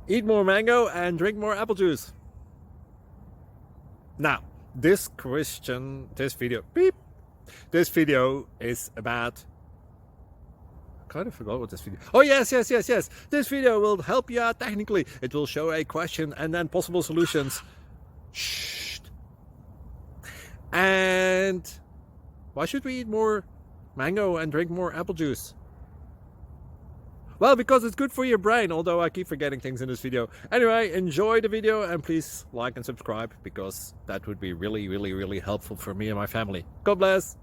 Eat more mango and drink more apple juice. Now, this video is about, I kind of forgot what this video. Oh, yes. This video will help you out technically. It will show a question and then possible solutions. Shh. And why should we eat more mango and drink more apple juice? Well, because it's good for your brain, although I keep forgetting things in this video. Anyway, enjoy the video and please like and subscribe, because that would be really helpful for me and my family. God bless!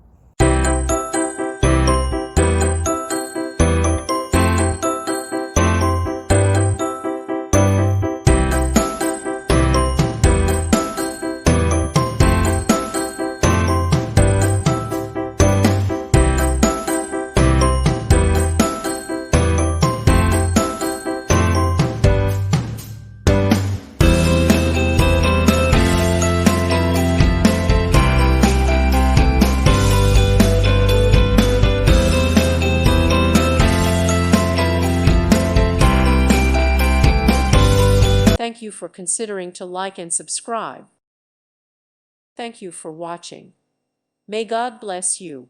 Thank you for considering to like and subscribe. Thank you for watching. May God bless you.